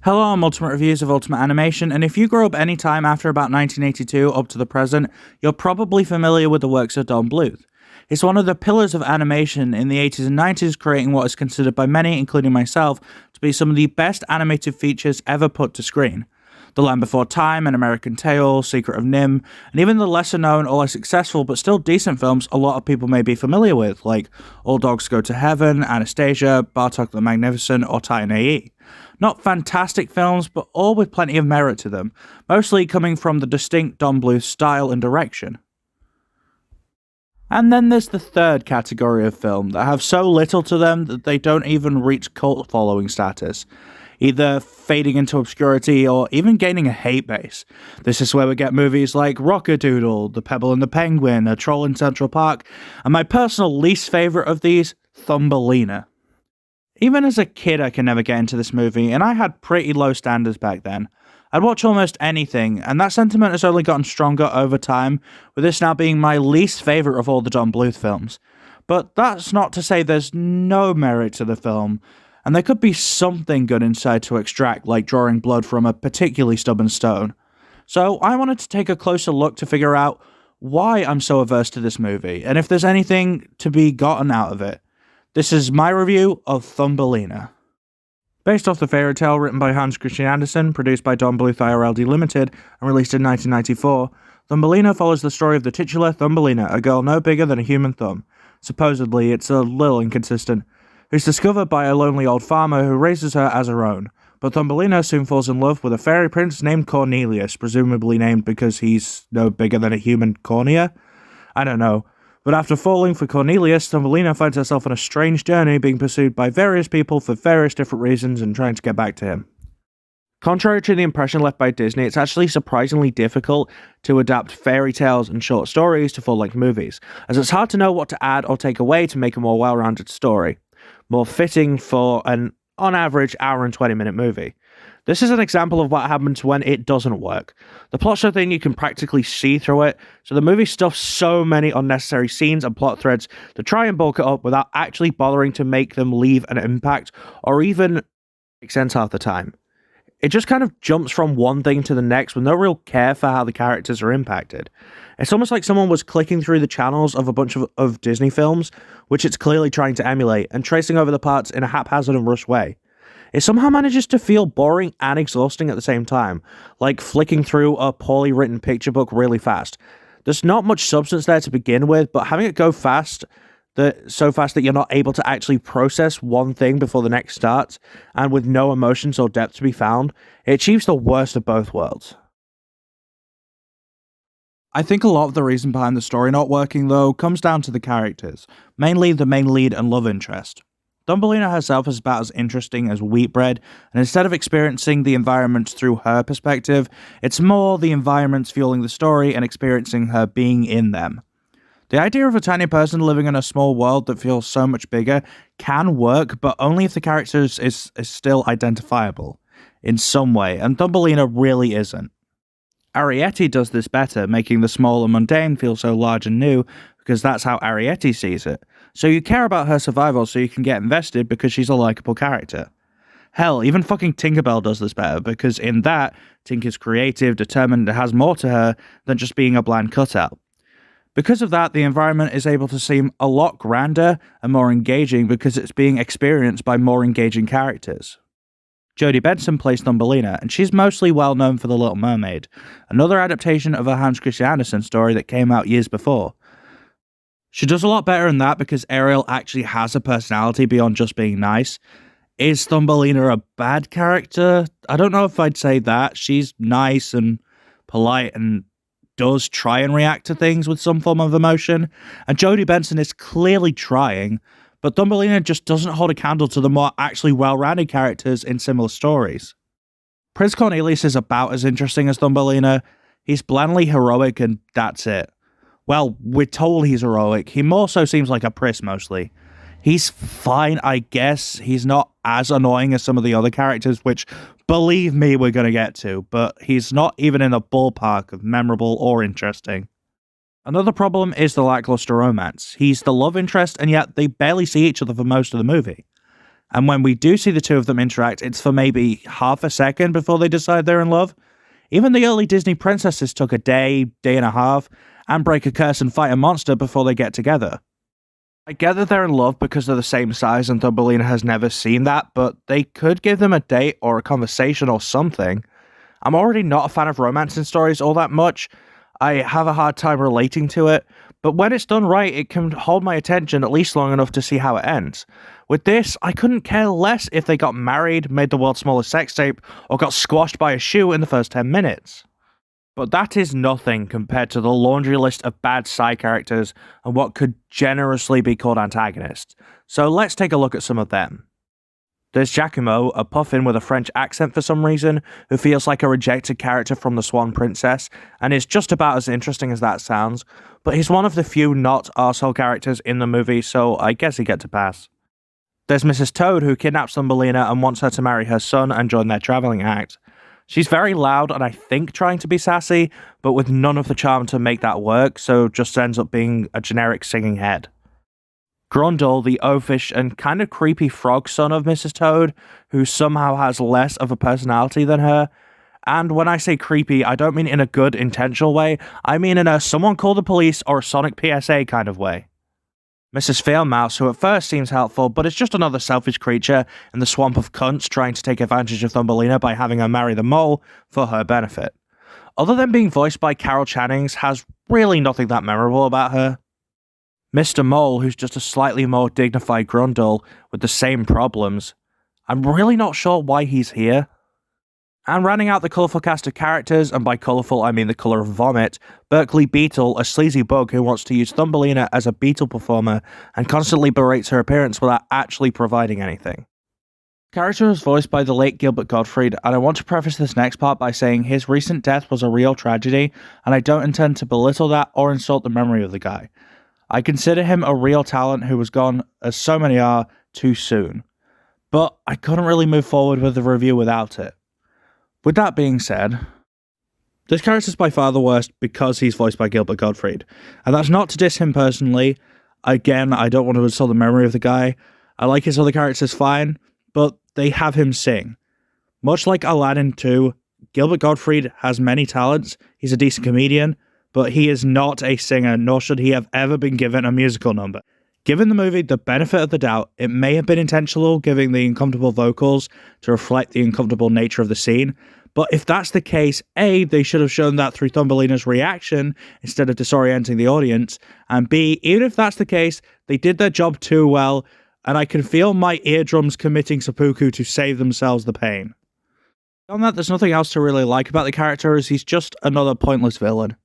Hello, I'm Ultimate Reviews of Ultimate Animation, and if you grew up any time after about 1982 up to the present, you're probably familiar with the works of Don Bluth. He's one of the pillars of animation in the 80s and 90s, creating what is considered by many, including myself, to be some of the best animated features ever put to screen. The Land Before Time, An American Tail, Secret of Nim, and even the lesser known or less successful but still decent films a lot of people may be familiar with, like All Dogs Go to Heaven, Anastasia, Bartok the Magnificent, or Titan A.E. Not fantastic films, but all with plenty of merit to them, mostly coming from the distinct Don Bluth style and direction. And then there's the third category of film that have so little to them that they don't even reach cult following status, either fading into obscurity or even gaining a hate base. This is where we get movies like Rockadoodle, The Pebble and the Penguin, A Troll in Central Park, and my personal least favourite of these, Thumbelina. Even as a kid I could never get into this movie, and I had pretty low standards back then. I'd watch almost anything, and that sentiment has only gotten stronger over time, with this now being my least favourite of all the Don Bluth films. But that's not to say there's no merit to the film, and there could be something good inside to extract, like drawing blood from a particularly stubborn stone. So I wanted to take a closer look to figure out why I'm so averse to this movie, and if there's anything to be gotten out of it. This is my review of Thumbelina. Based off the fairy tale written by Hans Christian Andersen, produced by Don Bluth IRLD Limited, and released in 1994, Thumbelina follows the story of the titular Thumbelina, a girl no bigger than a human thumb. Supposedly, it's a little inconsistent, who's discovered by a lonely old farmer who raises her as her own. But Thumbelina soon falls in love with a fairy prince named Cornelius, presumably named because he's no bigger than a human cornea? I don't know. But after falling for Cornelius, Thumbelina finds herself on a strange journey, being pursued by various people for various different reasons and trying to get back to him. Contrary to the impression left by Disney, it's actually surprisingly difficult to adapt fairy tales and short stories to full-length movies, as it's hard to know what to add or take away to make a more well-rounded story, more fitting for an, on average, hour and 20-minute movie. This is an example of what happens when it doesn't work. The plot's so thin you can practically see through it, so the movie stuffs so many unnecessary scenes and plot threads to try and bulk it up without actually bothering to make them leave an impact, or even make sense half the time. It just kind of jumps from one thing to the next with no real care for how the characters are impacted. It's almost like someone was clicking through the channels of a bunch of Disney films, which it's clearly trying to emulate, and tracing over the parts in a haphazard and rushed way. It somehow manages to feel boring and exhausting at the same time, like flicking through a poorly written picture book really fast. There's not much substance there to begin with, but having it go so fast that you're not able to actually process one thing before the next starts, and with no emotions or depth to be found, it achieves the worst of both worlds. I think a lot of the reason behind the story not working, though, comes down to the characters, mainly the main lead and love interest. Thumbelina herself is about as interesting as Wheatbread, and instead of experiencing the environment through her perspective, it's more the environments fueling the story and experiencing her being in them. The idea of a tiny person living in a small world that feels so much bigger can work, but only if the character is still identifiable in some way, and Thumbelina really isn't. Arrietty does this better, making the small and mundane feel so large and new, because that's how Arrietty sees it. So you care about her survival so you can get invested because she's a likable character. Hell, even fucking Tinkerbell does this better, because in that, Tink is creative, determined, and has more to her than just being a bland cutout. Because of that, the environment is able to seem a lot grander and more engaging because it's being experienced by more engaging characters. Jodie Benson plays Thumbelina, and she's mostly well known for The Little Mermaid, another adaptation of a Hans Christian Andersen story that came out years before. She does a lot better in that because Ariel actually has a personality beyond just being nice. Is Thumbelina a bad character? I don't know if I'd say that. She's nice and polite and does try and react to things with some form of emotion, and Jodie Benson is clearly trying, but Thumbelina just doesn't hold a candle to the more actually well-rounded characters in similar stories. Prince Cornelius is about as interesting as Thumbelina. He's blandly heroic and that's it. Well, we're told he's heroic. He more so seems like a priss mostly. He's fine, I guess. He's not as annoying as some of the other characters, which, believe me, we're going to get to, but he's not even in the ballpark of memorable or interesting. Another problem is the lackluster romance. He's the love interest, and yet they barely see each other for most of the movie. And when we do see the two of them interact, it's for maybe half a second before they decide they're in love. Even the early Disney princesses took a day and a half, and break a curse and fight a monster before they get together. I get that they're in love because they're the same size and Thumbelina has never seen that, but they could give them a date or a conversation or something. I'm already not a fan of romance in stories all that much. I have a hard time relating to it, but when it's done right, it can hold my attention at least long enough to see how it ends. With this, I couldn't care less if they got married, made the world's smallest sex tape, or got squashed by a shoe in the first 10 minutes. But that is nothing compared to the laundry list of bad side characters and what could generously be called antagonists. So let's take a look at some of them. There's Giacomo, a puffin with a French accent for some reason, who feels like a rejected character from The Swan Princess, and is just about as interesting as that sounds, but he's one of the few not arsehole characters in the movie, so I guess he gets a pass. There's Mrs. Toad, who kidnaps Thumbelina and wants her to marry her son and join their travelling act. She's very loud and I think trying to be sassy, but with none of the charm to make that work, so just ends up being a generic singing head. Grundle, the oafish and kind of creepy frog son of Mrs. Toad, who somehow has less of a personality than her. And when I say creepy, I don't mean in a good, intentional way, I mean in a someone call the police or a Sonic PSA kind of way. Mrs. Failmouse, who at first seems helpful, but is just another selfish creature in the swamp of cunts trying to take advantage of Thumbelina by having her marry the mole for her benefit. Other than being voiced by Carol Channings, has really nothing that memorable about her. Mr. Mole, who's just a slightly more dignified Grundle with the same problems. I'm really not sure why he's here. And rounding out the colourful cast of characters, and by colourful I mean the colour of vomit, Berkeley Beetle, a sleazy bug who wants to use Thumbelina as a beetle performer and constantly berates her appearance without actually providing anything. The character was voiced by the late Gilbert Gottfried, and I want to preface this next part by saying his recent death was a real tragedy, and I don't intend to belittle that or insult the memory of the guy. I consider him a real talent who was gone, as so many are, too soon. But I couldn't really move forward with the review without it. With that being said, this character is by far the worst because he's voiced by Gilbert Gottfried. And that's not to diss him personally. Again, I don't want to insult the memory of the guy. I like his other characters fine, but they have him sing. Much like Aladdin 2, Gilbert Gottfried has many talents. He's a decent comedian, but he is not a singer, nor should he have ever been given a musical number. Given the movie the benefit of the doubt, it may have been intentional giving the uncomfortable vocals to reflect the uncomfortable nature of the scene, but if that's the case, A, they should have shown that through Thumbelina's reaction instead of disorienting the audience, and B, even if that's the case, they did their job too well, and I can feel my eardrums committing seppuku to save themselves the pain. Beyond that, there's nothing else to really like about the character, as he's just another pointless villain.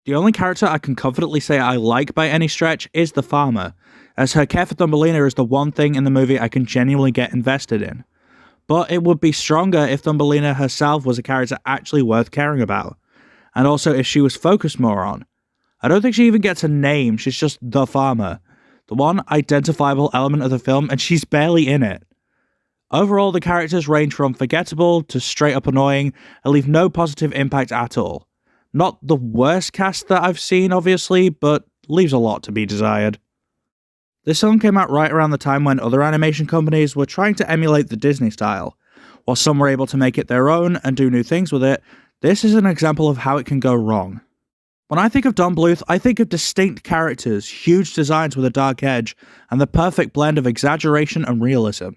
The only character I can confidently say I like by any stretch is the farmer, as her care for Thumbelina is the one thing in the movie I can genuinely get invested in. But it would be stronger if Thumbelina herself was a character actually worth caring about, and also if she was focused more on. I don't think she even gets a name, she's just the farmer, the one identifiable element of the film, and she's barely in it. Overall, the characters range from forgettable to straight up annoying and leave no positive impact at all. Not the worst cast that I've seen, obviously, but leaves a lot to be desired. This film came out right around the time when other animation companies were trying to emulate the Disney style. While some were able to make it their own and do new things with it, this is an example of how it can go wrong. When I think of Don Bluth, I think of distinct characters, huge designs with a dark edge, and the perfect blend of exaggeration and realism.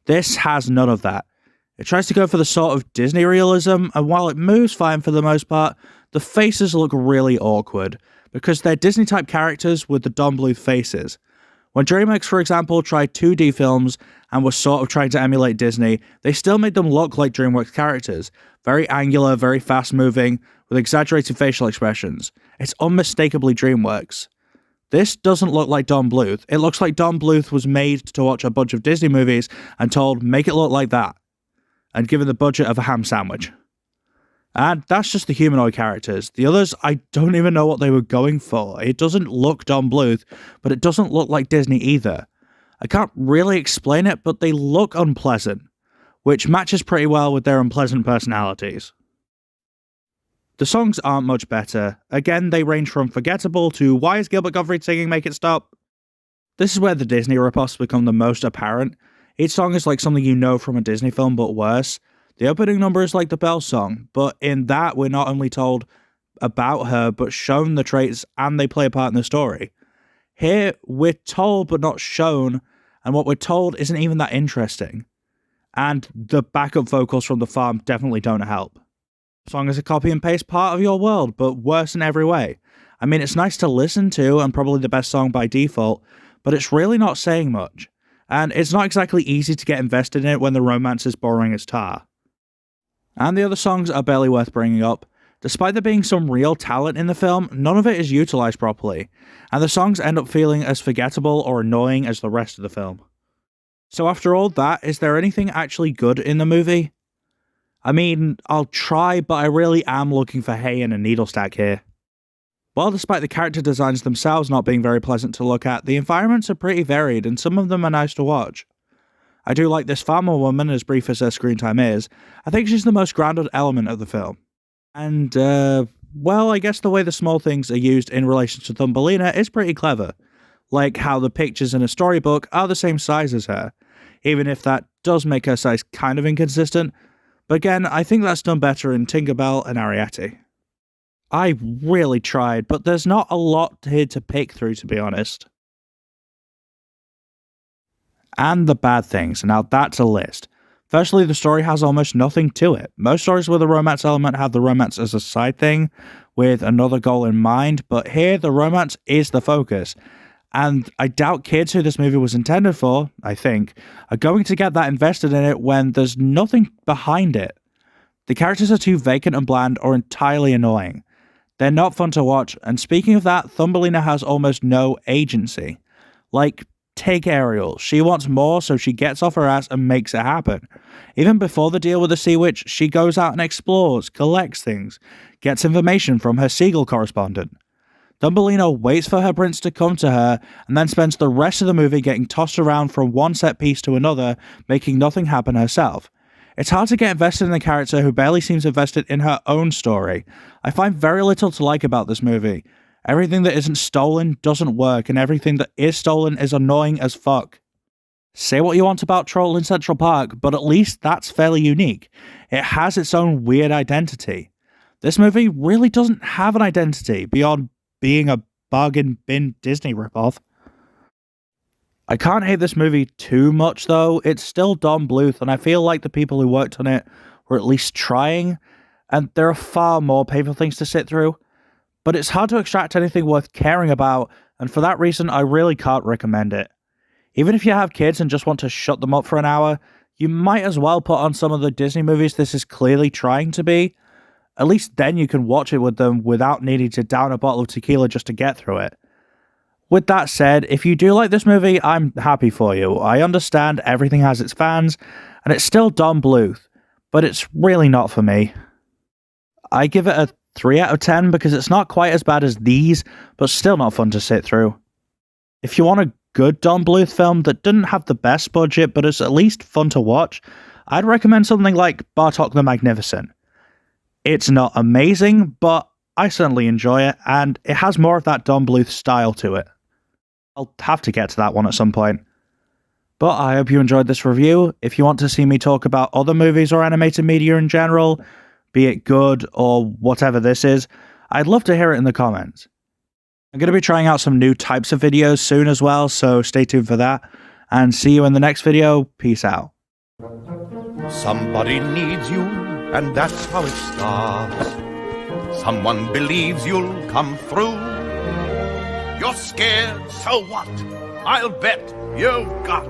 This has none of that. It tries to go for the sort of Disney realism, and while it moves fine for the most part, the faces look really awkward, because they're Disney-type characters with the Don Bluth faces. When DreamWorks, for example, tried 2D films and was sort of trying to emulate Disney, they still made them look like DreamWorks characters. Very angular, very fast-moving, with exaggerated facial expressions. It's unmistakably DreamWorks. This doesn't look like Don Bluth. It looks like Don Bluth was made to watch a bunch of Disney movies and told, make it look like that, and given the budget of a ham sandwich. And that's just the humanoid characters. The others, I don't even know what they were going for. It doesn't look Don Bluth, but it doesn't look like Disney either. I can't really explain it, but they look unpleasant, which matches pretty well with their unpleasant personalities. The songs aren't much better. Again, they range from forgettable to why is Gilbert Gottfried singing Make It Stop? This is where the Disney ripoffs become the most apparent. Each song is like something you know from a Disney film, but worse. The opening number is like the Belle song, but in that we're not only told about her, but shown the traits and they play a part in the story. Here, we're told but not shown, and what we're told isn't even that interesting. And the backup vocals from the farm definitely don't help. The song is a copy and paste part of your world, but worse in every way. I mean, it's nice to listen to, and probably the best song by default, but it's really not saying much. And it's not exactly easy to get invested in it when the romance is boring as tar. And the other songs are barely worth bringing up. Despite there being some real talent in the film, none of it is utilised properly, and the songs end up feeling as forgettable or annoying as the rest of the film. So after all that, is there anything actually good in the movie? I mean, I'll try, but I really am looking for hay in a needle stack here. Well, despite the character designs themselves not being very pleasant to look at, the environments are pretty varied and some of them are nice to watch. I do like this farmer woman, as brief as her screen time is. I think she's the most grounded element of the film. And, well, I guess the way the small things are used in relation to Thumbelina is pretty clever. Like how the pictures in a storybook are the same size as her, even if that does make her size kind of inconsistent. But again, I think that's done better in Tinkerbell and Ariete. I really tried, but there's not a lot here to pick through, to be honest. And the bad things. Now that's a list. Firstly, the story has almost nothing to it. Most stories with a romance element have the romance as a side thing, with another goal in mind, but here the romance is the focus. And I doubt kids who this movie was intended for, I think, are going to get that invested in it when there's nothing behind it. The characters are too vacant and bland or entirely annoying. They're not fun to watch, and speaking of that, Thumbelina has almost no agency. Like, take Ariel. She wants more, so she gets off her ass and makes it happen. Even before the deal with the Sea Witch, she goes out and explores, collects things, gets information from her seagull correspondent. Thumbelina waits for her prince to come to her, and then spends the rest of the movie getting tossed around from one set piece to another, making nothing happen herself. It's hard to get invested in a character who barely seems invested in her own story. I find very little to like about this movie. Everything that isn't stolen doesn't work, and everything that is stolen is annoying as fuck. Say what you want about Troll in Central Park, but at least that's fairly unique. It has its own weird identity. This movie really doesn't have an identity beyond being a bargain bin Disney ripoff. I can't hate this movie too much though. It's still Don Bluth, and I feel like the people who worked on it were at least trying, and there are far more painful things to sit through. But it's hard to extract anything worth caring about, and for that reason I really can't recommend it. Even if you have kids and just want to shut them up for an hour, you might as well put on some of the Disney movies this is clearly trying to be. At least then you can watch it with them without needing to down a bottle of tequila just to get through it. With that said, if you do like this movie, I'm happy for you. I understand everything has its fans, and it's still Don Bluth, but it's really not for me. I give it a 3 out of 10 because it's not quite as bad as these, but still not fun to sit through. If you want a good Don Bluth film that didn't have the best budget, but is at least fun to watch, I'd recommend something like Bartok the Magnificent. It's not amazing, but I certainly enjoy it, and it has more of that Don Bluth style to it. I'll have to get to that one at some point. But I hope you enjoyed this review. If you want to see me talk about other movies or animated media in general, be it good or whatever this is, I'd love to hear it in the comments. I'm going to be trying out some new types of videos soon as well, so stay tuned for that. And see you in the next video. Peace out. Somebody needs you, and that's how it starts. Someone believes you'll come through. You're scared, so what? I'll bet you've got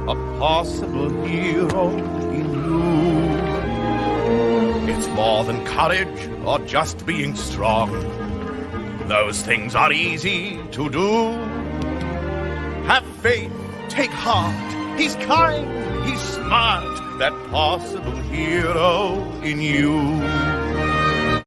a possible hero in you. It's more than courage or just being strong. Those things are easy to do. Have faith, take heart. He's kind, he's smart. That possible hero in you.